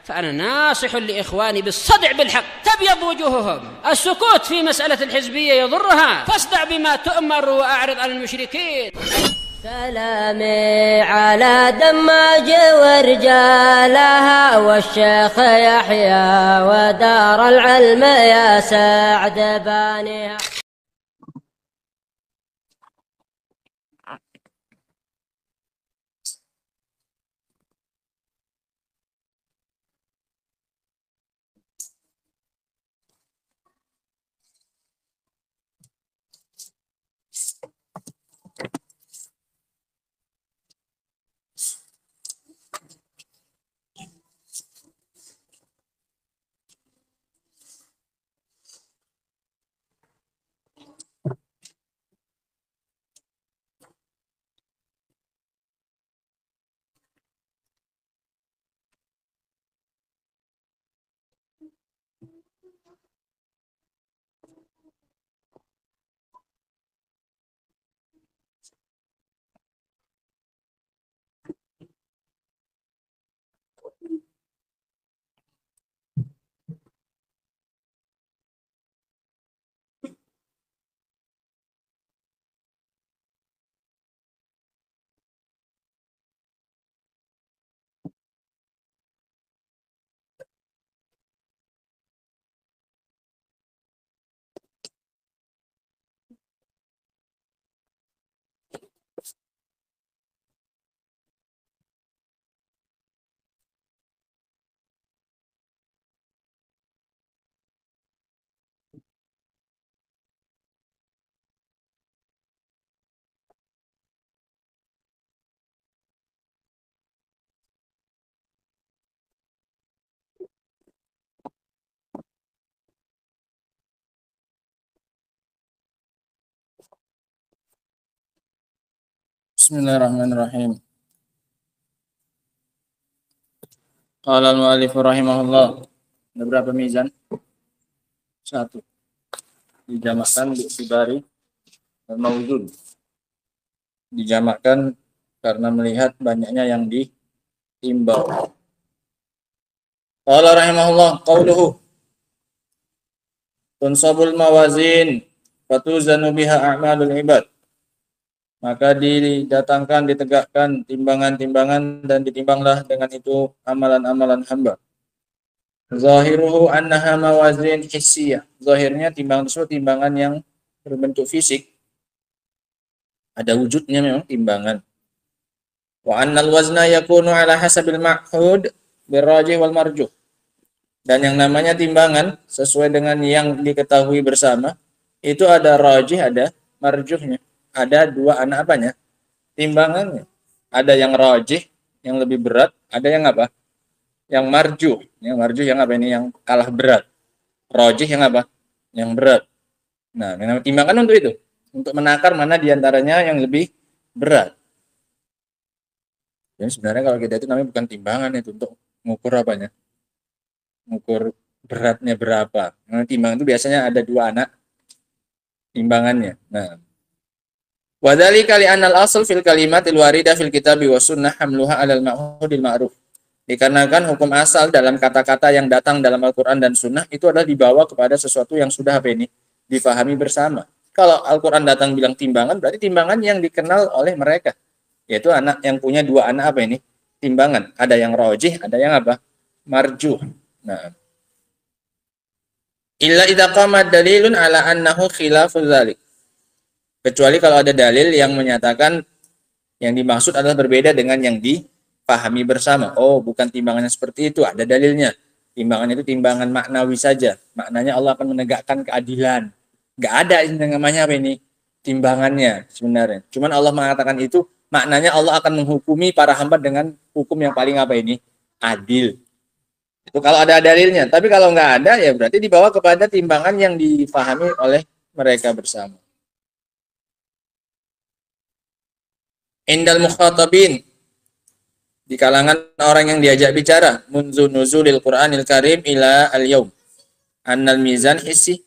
فأنا ناصح لإخواني بالصدع بالحق تبيض وجوههم. السكوت في مسألة الحزبية يضرها، فاصدع بما تؤمر وأعرض عن المشركين. سلامي على دماج ورجالها والشيخ يحيى ودار العلم يا سعد بانيها. Bismillahirrahmanirrahim. Qala al-mu'allif rahimahullah. Ada berapa mizan? 1. Dijamakkan bi'tibari al-mawzun. Dijamakkan karena melihat banyaknya yang ditimbang. Qala rahimahullah qauluhu tunsabul mawazin fatuzanu biha a'malul ibad. Maka didatangkan, ditegakkan timbangan-timbangan dan ditimbanglah dengan itu amalan-amalan hamba. Zahiruhu annaha mawazin hissiyah. Zahirnya timbangan tersebut timbangan yang berbentuk fisik. Ada wujudnya memang timbangan. Wa annal wazna yakunu ala hasabil ma'hud birrajih wal marjuh. Dan yang namanya timbangan sesuai dengan yang diketahui bersama, itu ada rajih, ada marjuhnya. Ada dua anak apanya? Timbangannya. Ada yang rajih, yang lebih berat, ada yang apa? Yang marjuh. Yang marjuh yang apa ini? Yang kalah berat. Rajih yang apa? Yang berat. Nah, memang timbangan untuk itu. Untuk menakar mana diantaranya yang lebih berat. Dan sebenarnya kalau kita itu namanya bukan timbangan, itu untuk mengukur apanya? Mengukur beratnya berapa. Nah, timbangan itu biasanya ada dua anak timbangannya. Nah, Wadhalika li'annal asl fil kalimatil warida fil kitabi wa sunnah hamluha 'alal ma'hudil ma'ruf. Dikarenakan hukum asal dalam kata-kata yang datang dalam Al-Qur'an dan sunnah itu adalah dibawa kepada sesuatu yang sudah apa ini? Difahami bersama. Kalau Al-Qur'an datang bilang timbangan, berarti timbangan yang dikenal oleh mereka. Yaitu anak yang punya dua anak apa ini? Timbangan. Ada yang rajih, ada yang apa? Marjuh. Nah. Illa idza qama dalilun 'ala annahu khilafu dzalik. Kecuali kalau ada dalil yang menyatakan yang dimaksud adalah berbeda dengan yang dipahami bersama. Oh, bukan timbangannya seperti itu, ada dalilnya. Timbangan itu timbangan maknawi saja. Maknanya Allah akan menegakkan keadilan. Nggak ada yang namanya apa ini? Timbangannya sebenarnya. Cuman Allah mengatakan itu, maknanya Allah akan menghukumi para hamba dengan hukum yang paling apa ini? Adil. Itu kalau ada dalilnya. Tapi kalau nggak ada, ya berarti dibawa kepada timbangan yang dipahami oleh mereka bersama. Indal mukhatabin, di kalangan orang yang diajak bicara, munzu nuzulil Qur'anil Karim ila al-yaum. Annal mizan hissi,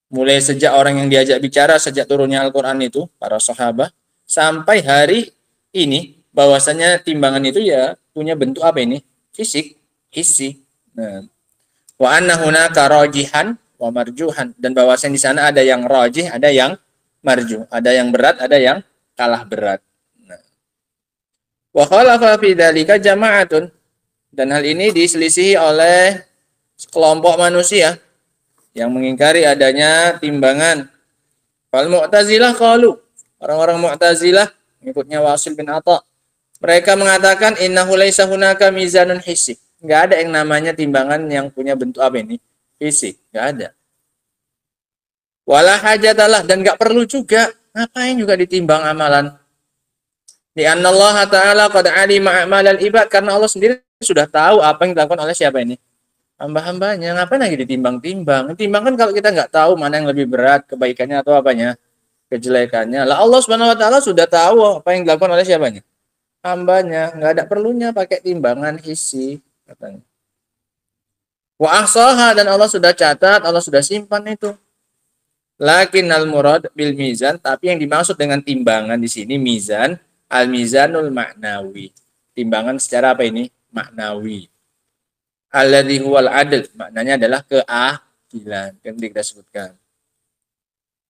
mulai sejak orang yang diajak bicara sejak turunnya Al-Qur'an itu, para sahabat, sampai hari ini bahwasanya timbangan itu ya punya bentuk apa ini? Fisik, hissi. Nah, wa anna hunaka rajihan wa marjuhan, dan bahwasanya di sana ada yang rajih, ada yang marjuh, ada yang berat, ada yang kalah berat. Nah, wa khalafa fi dzalika jama'atun, dan hal ini diselisihi oleh kelompok manusia yang mengingkari adanya timbangan. Fal Mu'tazilah qalu, orang-orang Mu'tazilah mengikutnya Wasil bin Atha, mereka mengatakan innahu laisa hunaka mizanun hissi. Enggak ada yang namanya timbangan yang punya bentuk apa ini? Fisik, enggak ada. Wala hajatalah, dan enggak perlu juga. Ngapain juga ditimbang amalan? Di annallaha ta'ala qad alima a'malal ibad, karena Allah sendiri sudah tahu apa yang dilakukan oleh siapa ini? Hamba-hambanya. Ngapain lagi ditimbang-timbang? Timbang kan kalau kita enggak tahu mana yang lebih berat, kebaikannya atau apanya? Kejelekannya. Lah Allah Subhanahu wa taala sudah tahu apa yang dilakukan oleh siapanya? Hambanya. Enggak ada perlunya pakai timbangan hissi, katanya. Wa ahsaha, dan Allah sudah catat, Allah sudah simpan itu. Lakinnal murad bil mizan, tapi yang dimaksud dengan timbangan di sini mizan, al mizanul maknawi. Timbangan secara apa ini? Maknawi. Alladzi huwal adl, maknanya adalah keadilan, yang kita sebutkan.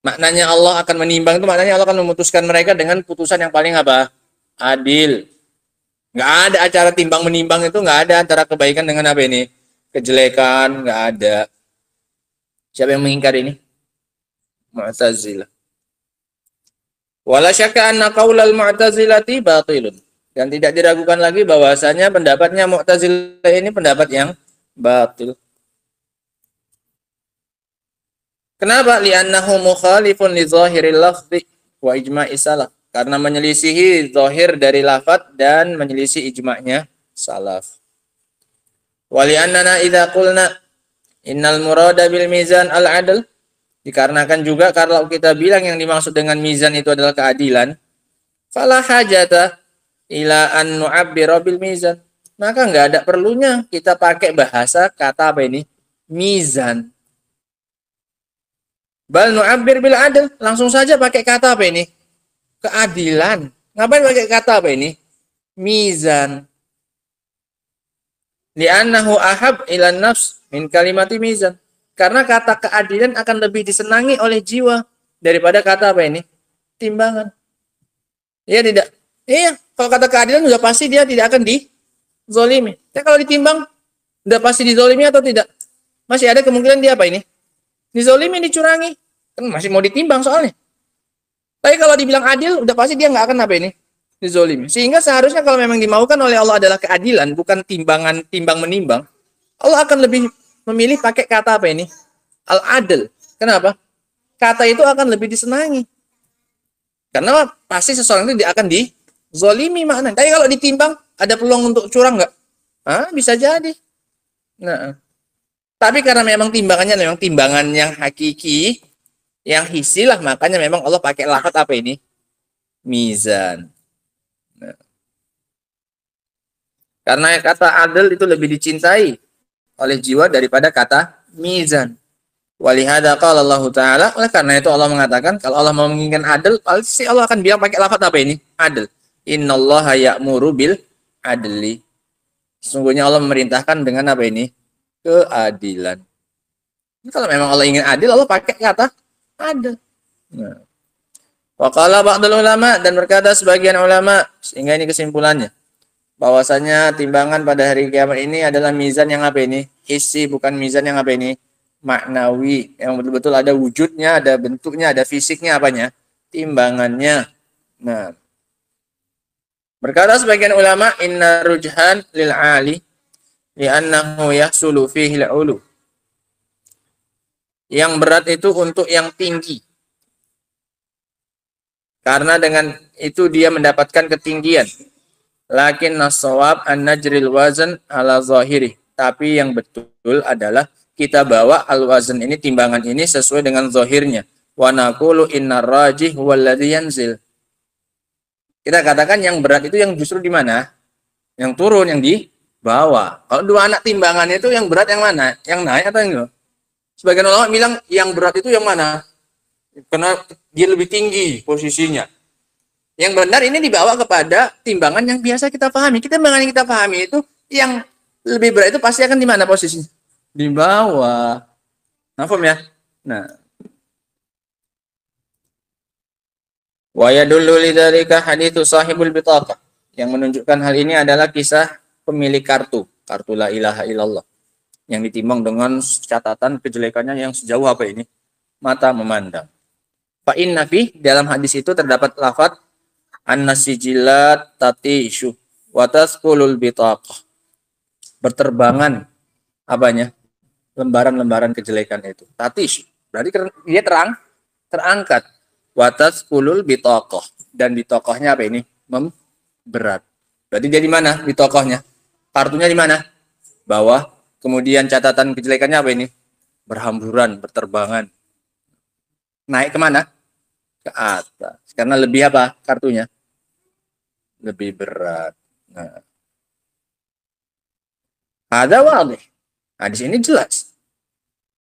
Maknanya Allah akan menimbang itu maknanya Allah akan memutuskan mereka dengan putusan yang paling apa? Adil. Nggak ada acara timbang menimbang, itu nggak ada antara kebaikan dengan apa ini? Kejelekan, nggak ada. Siapa yang mengingkar ini? Mu'tazilah. Wala syakka anna qaulal mu'tazilati batilun. Dan tidak diragukan lagi bahwasanya pendapatnya Mu'tazilah ini pendapat yang batil. Kenapa? Li'annahu mukhalifun li zahiril lafzi wa ijma'i salaf. Karena menyelisihi zahir dari lafaz dan menyelisih ijma'nya salaf. Wa li'annana idza qulna innal murada bil mizan al-'adl, dikarenakan juga kalau kita bilang yang dimaksud dengan mizan itu adalah keadilan, fala hajata ila an nu'abbira bil mizan, maka enggak ada perlunya kita pakai bahasa kata apa ini? Mizan. Bal nu'abbir bil adl, langsung saja pakai kata apa ini? Keadilan. Ngapain pakai kata apa ini? Mizan. Li'annahu ahab ila nafs min kalimati mizan. Karena kata keadilan akan lebih disenangi oleh jiwa daripada kata apa ini? Timbangan. Iya tidak? Iya, kalau kata keadilan sudah pasti dia tidak akan dizolimi. Ya, kalau ditimbang, sudah pasti dizolimi atau tidak? Masih ada kemungkinan dia apa ini? Dizolimi, dicurangi. Kan masih mau ditimbang soalnya. Tapi kalau dibilang adil, udah pasti dia nggak akan apa ini? Dizolimi. Sehingga seharusnya kalau memang dimaukan oleh Allah adalah keadilan, bukan timbangan, timbang menimbang, Allah akan lebih memilih pakai kata apa ini? Al-adl. Kenapa? Kata itu akan lebih disenangi. Karena pasti seseorang itu akan dizolimi maknanya. Tapi kalau ditimbang, ada peluang untuk curang nggak? Bisa jadi. Nah, tapi karena memang timbangannya memang timbangan yang hakiki, yang hissi lah, makanya memang Allah pakai lafaz apa ini? Mizan. Nah. Karena kata adil itu lebih dicintai oleh jiwa daripada kata mizan. Walihada qala Allah Ta'ala, oleh karena itu Allah mengatakan, kalau Allah mau menginginkan adil, pasti Allah akan bilang pakai lafaz apa ini? Adil. Innallaha ya'muru bil adli. Sesungguhnya Allah memerintahkan dengan apa ini? Keadilan. Kalau memang Allah ingin adil, Allah pakai kata adil. Nah. Wa qala ba'dul ulama, dan berkata sebagian ulama, sehingga ini kesimpulannya, bahwasanya timbangan pada hari kiamat ini adalah mizan yang apa ini? Hissi, bukan mizan yang apa ini? Maknawi, yang betul-betul ada wujudnya, ada bentuknya, ada fisiknya apanya? Timbangannya. Nah. Berkata sebagian ulama, inna rujhan lil ali li'annahu yahsulu fihi al-ulu. Yang berat itu untuk yang tinggi. Karena dengan itu dia mendapatkan ketinggian. Lakin nas-shawab an-najril wazan ala zahiri. Tapi yang betul adalah kita bawa al-wazan ini, timbangan ini sesuai dengan zahirnya. Wa naqulu innar rajih huwal ladzi yanzil. Kita katakan yang berat itu yang justru di mana? Yang turun, yang di bawah. Kalau dua anak timbangannya itu yang berat yang mana? Yang naik atau yang enggak? Sebagian ulama bilang yang berat itu yang mana? Karena dia lebih tinggi posisinya. Yang benar ini dibawa kepada timbangan yang biasa kita pahami. Timbangan yang kita pahami itu yang Lebih berat itu pasti akan di mana posisinya? Di bawah. Nafum ya? Nah. Wa yadullu lidzalika haditsu sahibul bitaqah. Yang menunjukkan hal ini adalah kisah pemilik kartu la ilaha illallah. Yang ditimbang dengan catatan kejelekannya yang sejauh apa ini? Mata memandang. Fa inna fi dalam hadis itu terdapat lafaz an-nasijilat tatishu wa tasqulul bitaqah. Berterbangan apanya? Lembaran-lembaran kejelekan itu. Tatishu. Berarti dia terangkat. Wa tasqulul bitaqah. Dan bitaqahnya apa ini? Berat. Berarti dia di mana bitaqahnya? Kartunya di mana? Bawah. Kemudian catatan kejelekannya apa ini? Berhamburan, berterbangan. Naik kemana? Ke atas. Karena lebih apa kartunya? Lebih berat. Nah. Ada wadih. Hadis ini jelas.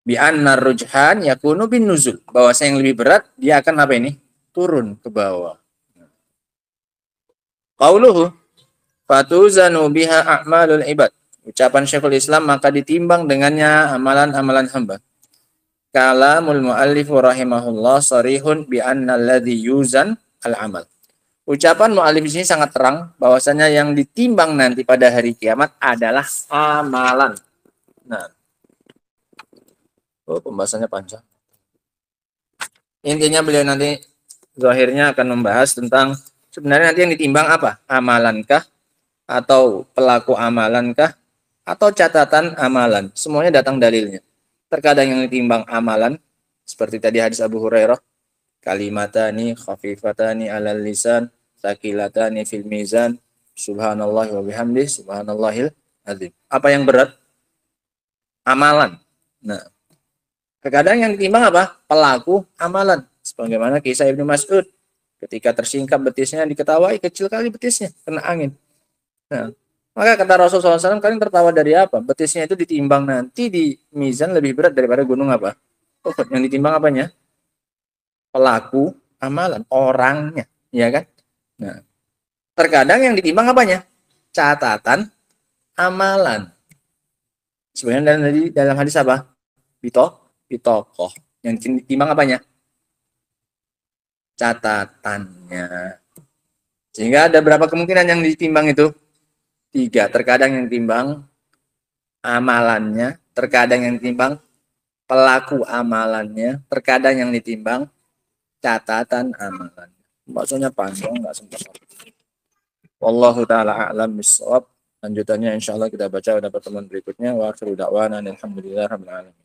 Bi anna rujhan yakunu bin nuzul. Bahwasanya yang lebih berat, dia akan apa ini? Turun ke bawah. Qauluhu fatuzanu biha a'malul ibad. Ucapan Syekhul Islam maka ditimbang dengannya amalan-amalan hamba. Kalamul muallif rahimahullah sarihun bi anna alladhi yuzan al-amal. Ucapan muallif ini sangat terang bahwasanya yang ditimbang nanti pada hari kiamat adalah amalan. Nah. Oh, pembahasannya panjang. Intinya beliau nanti zahirnya akan membahas tentang sebenarnya nanti yang ditimbang apa? Amalankah atau pelaku amalankah atau catatan amalan? Semuanya datang dalilnya. Terkadang yang ditimbang amalan seperti tadi hadis Abu Hurairah, kalimatani khafifatani alal lisan, sakilatani fil mizan, subhanallah wa bihamdi, subhanallahil azim. Apa yang berat? Amalan. Nah, terkadang yang ditimbang apa? Pelaku amalan. Sebagaimana kisah Ibnu Mas'ud ketika tersingkap betisnya diketawai, kecil kali betisnya, kena angin. Nah, maka kata Rasulullah SAW, kalian tertawa dari apa? Betisnya itu ditimbang nanti di mizan lebih berat daripada gunung apa? Uhud. Yang ditimbang apanya? Pelaku amalan, orangnya, ya kan? Nah, terkadang yang ditimbang apanya? Catatan amalan. Sebenarnya dalam hadis apa? Bitokoh. Yang ditimbang apanya? Catatannya. Sehingga ada berapa kemungkinan yang ditimbang itu? 3. Terkadang yang ditimbang amalannya, terkadang yang ditimbang pelaku amalannya, terkadang yang ditimbang catatan amalannya. Maksudnya panjang, nggak sempat. Wallahu ta'ala a'lam bishawab. Lanjutannya insya Allah kita baca pada pertemuan berikutnya. Wa akhiru da'wana alhamdulillah rabbil alamin.